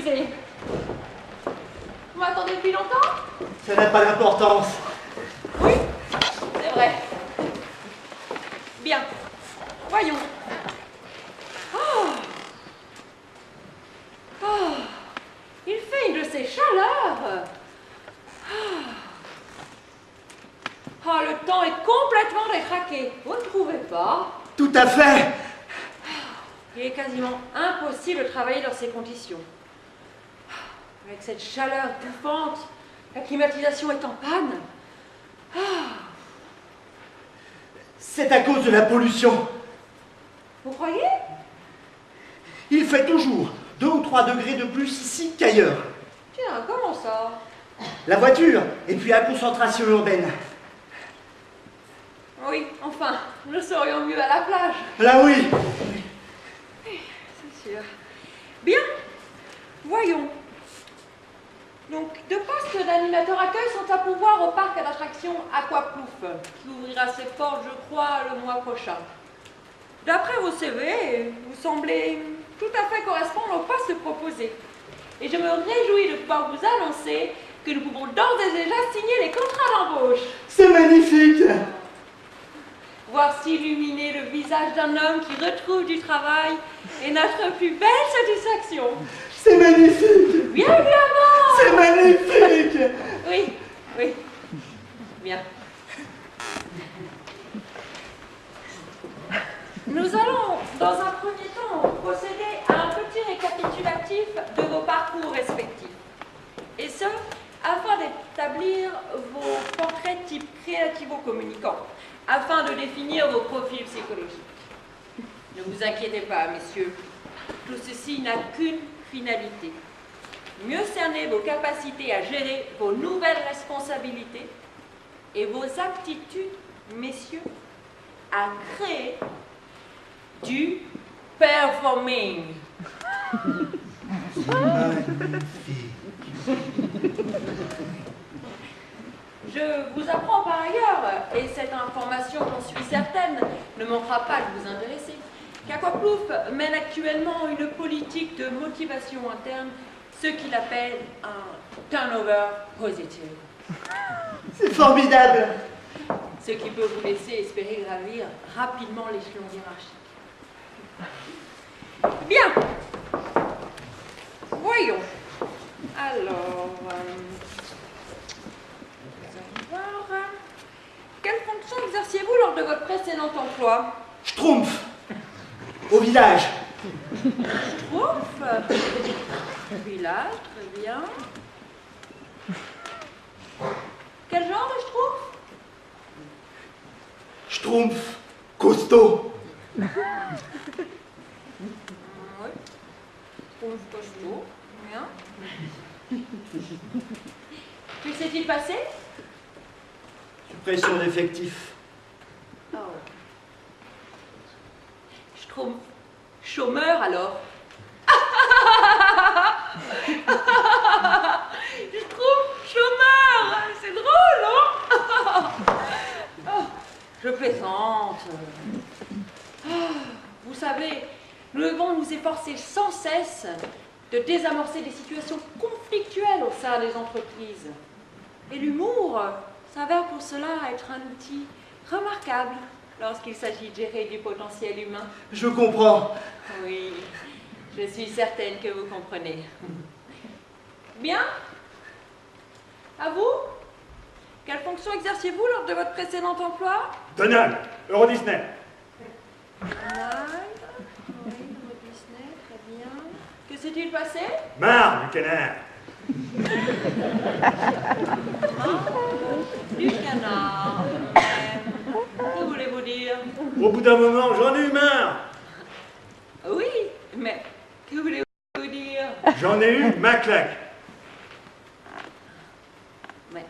excusez. Vous m'attendez depuis longtemps? Ça n'a pas d'importance. Oui, c'est vrai. Bien. Voyons. Oh. Oh. Il fait une de ces chaleurs. Oh, le temps est complètement détraqué. Vous ne trouvez pas? Tout à fait. Il est quasiment impossible de travailler dans ces conditions. Avec cette chaleur bouffante, la climatisation est en panne. C'est à cause de la pollution. Vous croyez? Il fait toujours 2 ou 3 degrés de plus ici qu'ailleurs. Tiens, comment ça? La voiture, et puis la concentration urbaine. Oui, enfin, nous serions mieux à la plage. Là oui. C'est sûr. Bien, voyons. Donc, 2 postes d'animateur accueil sont à pourvoir au parc d'attractions Aquaplouf, qui ouvrira ses portes, je crois, le mois prochain. D'après vos CV, vous semblez tout à fait correspondre au poste proposé. Et je me réjouis de pouvoir vous annoncer que nous pouvons d'ores et déjà signer les contrats d'embauche. C'est magnifique. Voir s'illuminer le visage d'un homme qui retrouve du travail est notre plus belle satisfaction. C'est magnifique. Bien évidemment. C'est magnifique. Oui, oui. Bien. Nous allons, dans un premier temps, procéder à un petit récapitulatif de vos parcours respectifs. Et ce, afin d'établir vos portraits type créativo-communicants, afin de définir vos profils psychologiques. Ne vous inquiétez pas, messieurs, tout ceci n'a qu'une finalité. Mieux cerner vos capacités à gérer vos nouvelles responsabilités et vos aptitudes, messieurs, à créer du performing. Je vous apprends par ailleurs, et cette information, j'en suis certaine, ne manquera pas de vous intéresser, qu'Aquaplouf mène actuellement une politique de motivation interne, ce qu'il appelle un turnover positif. C'est formidable. Ce qui peut vous laisser espérer gravir rapidement l'échelon hiérarchique. Bien. Voyons. Alors, quelle fonction exerciez-vous lors de votre précédent emploi? Schtroumpf. Au village. Schtroumpf. Village, très bien. Quel genre de schtroumpf? Schtroumpf. Costaud. Oui. Schtroumpf costaud. Bien. Que s'est-il passé? Suppression d'effectifs. Oh. Schtroumpf. Chômeur alors? Schtroumpf chômeur. C'est drôle, hein? Oh, je plaisante. Vous savez, nous devons nous efforcer sans cesse de désamorcer des situations conflictuelles au sein des entreprises. Et l'humour s'avère pour cela être un outil remarquable lorsqu'il s'agit de gérer du potentiel humain. Je comprends. Oui, je suis certaine que vous comprenez. Bien. À vous? Quelle fonction exerciez-vous lors de votre précédent emploi? Donald, Euro Disney. Donald, oui, Euro Disney, très bien. Que s'est-il passé? Marre du canard. Du canard. Que voulez-vous dire? Au bout d'un moment, j'en ai eu marre. Oui, mais que voulez-vous dire? J'en ai eu ma claque. Mais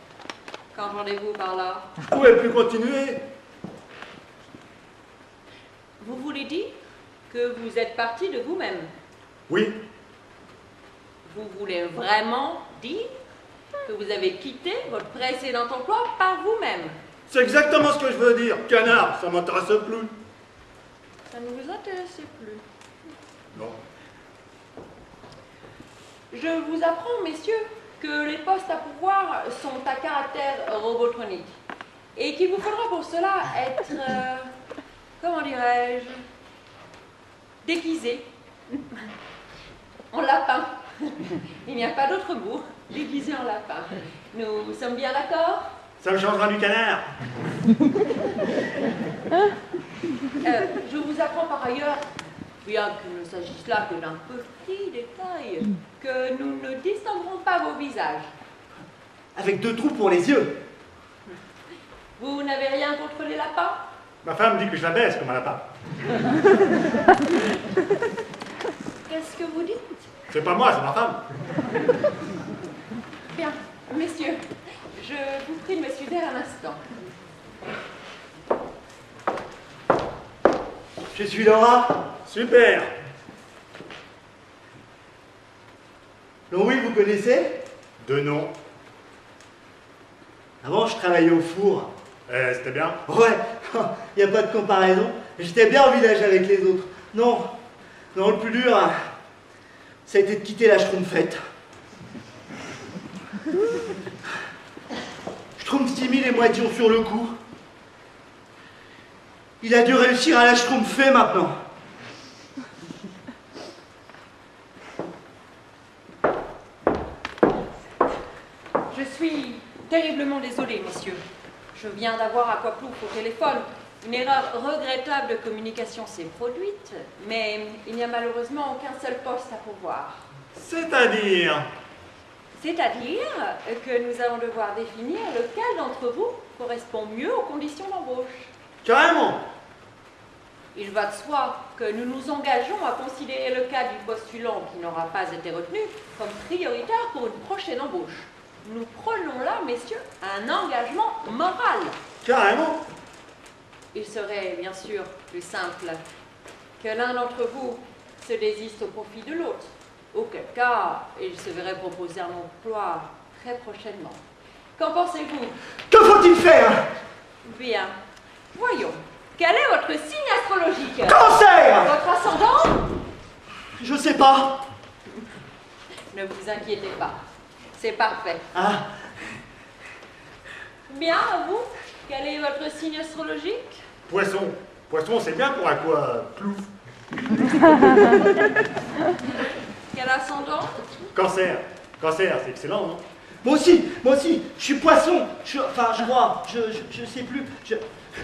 qu'entendez-vous par là? Je pouvais plus continuer. Vous voulez dire que vous êtes parti de vous-même? Oui, Vous voulez vraiment dire que vous avez quitté votre précédent emploi par vous-même? c'est exactement ce que je veux dire. Canard, ça m'intéresse plus. Ça ne vous intéressait plus. Non. je vous apprends, messieurs, que les postes à pourvoir sont à caractère robotronique et qu'il vous faudra pour cela être, comment dirais-je, déguisé en lapin. Il n'y a pas d'autre mot, déguisé en lapin. Nous sommes bien d'accord? Ça me changera du canard. Je vous apprends par ailleurs, bien qu'il ne s'agisse là que d'un petit détail, que nous ne distinguerons pas vos visages. Avec 2 trous pour les yeux. Vous n'avez rien contre les lapins? Ma femme dit que je la baisse comme un lapin. Qu'est-ce que vous dites? C'est pas moi, c'est ma femme. Bien, messieurs, je vous prie de me suivre un instant. Je suis Laura. Super. Louis, vous connaissez? De nom. Avant, je travaillais au four. C'était bien. Ouais, il n'y a pas de comparaison. J'étais bien au village avec les autres. Non, non, le plus dur, ça a été de quitter la Schtroumpfette. Schtroumpf 6000 et moitié sur le coup. Il a dû réussir à la Schtroumpfer maintenant. Je suis terriblement désolée, messieurs. Je viens d'avoir Aquaplouf au téléphone. Une erreur regrettable de communication s'est produite, mais il n'y a malheureusement aucun seul poste à pourvoir. C'est-à-dire? C'est-à-dire que nous allons devoir définir lequel d'entre vous correspond mieux aux conditions d'embauche. Carrément. Il va de soi que nous nous engageons à considérer le cas du postulant qui n'aura pas été retenu comme prioritaire pour une prochaine embauche. Nous prenons là, messieurs, un engagement moral. Carrément. Il serait bien sûr plus simple que l'un d'entre vous se désiste au profit de l'autre, auquel cas il se verrait proposer un emploi très prochainement. Qu'en pensez-vous? Que faut-il faire? Bien. Voyons. Quel est votre signe astrologique? Cancer! Votre ascendant? Je sais pas. Ne vous inquiétez pas. C'est parfait. Ah, Bien, vous? Quel est votre signe astrologique? Poisson. Poisson, c'est bien pour Aquaplouf. Quel ascendant? Cancer. Cancer, c'est excellent, non? moi aussi, je suis poisson. Je crois, je sais plus.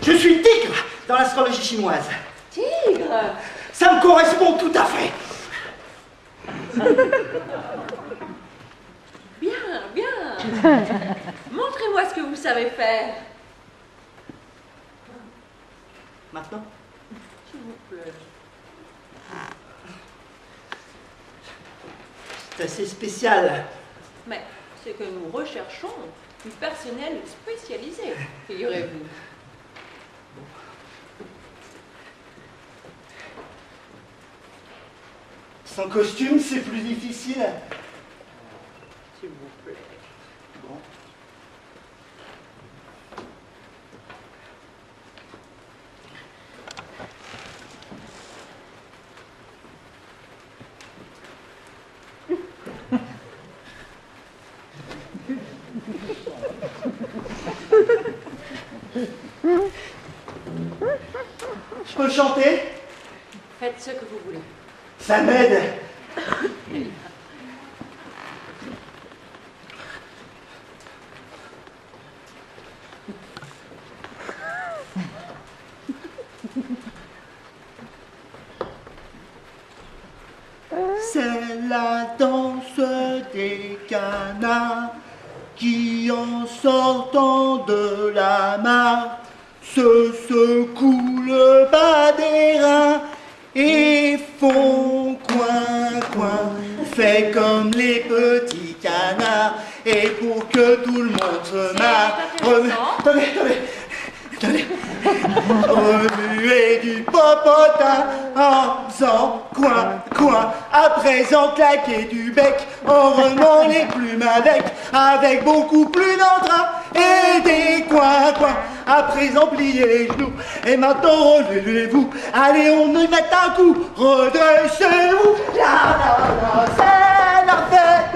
Je suis tigre dans l'astrologie chinoise. Tigre? Ça me correspond tout à fait. Bien, bien. Montrez-moi ce que vous savez faire. Maintenant? S'il vous plaît. C'est assez spécial. Mais c'est que nous recherchons du personnel spécialisé, figurez-vous. Sans costume, c'est plus difficile. S'il vous plaît. Bon. Je peux chanter? Faites ce que vous voulez. Ça m'aide. C'est la danse des canards qui, en sortant de la mare, se secouent le bas des reins et font coin, coin. Fait comme les petits canards, et pour que tout le monde se marre. Attendez. Remuer du popotin en faisant coin, coin. À présent claquer du bec en remuant les plumes avec beaucoup plus d'entrain et des coins, coins. À présent pliez les genoux et maintenant relevez-vous. Allez, on y met un coup, redressez-vous. La, c'est la fête.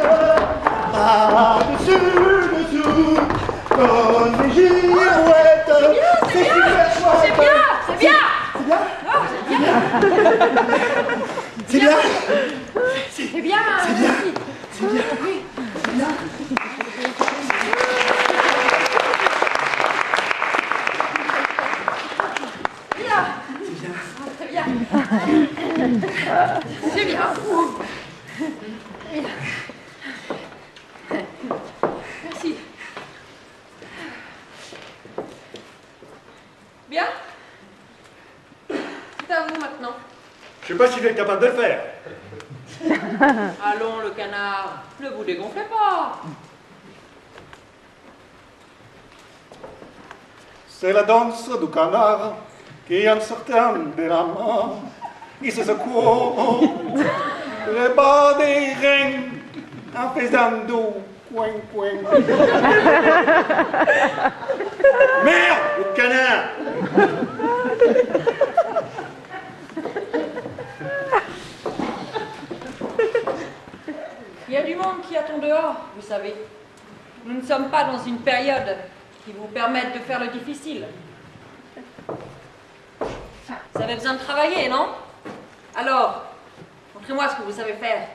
sais pas si je vais être capable de le faire. Allons, le canard, ne vous dégonflez pas. C'est la danse du canard qui en sortant de la main, il se secoue le bas des reins en faisant du coin coin. Merde, le canard! Il y a du monde qui attend dehors, vous savez. Nous ne sommes pas dans une période qui vous permette de faire le difficile. Vous avez besoin de travailler, non? Alors, montrez-moi ce que vous savez faire.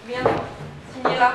Bien, signez là.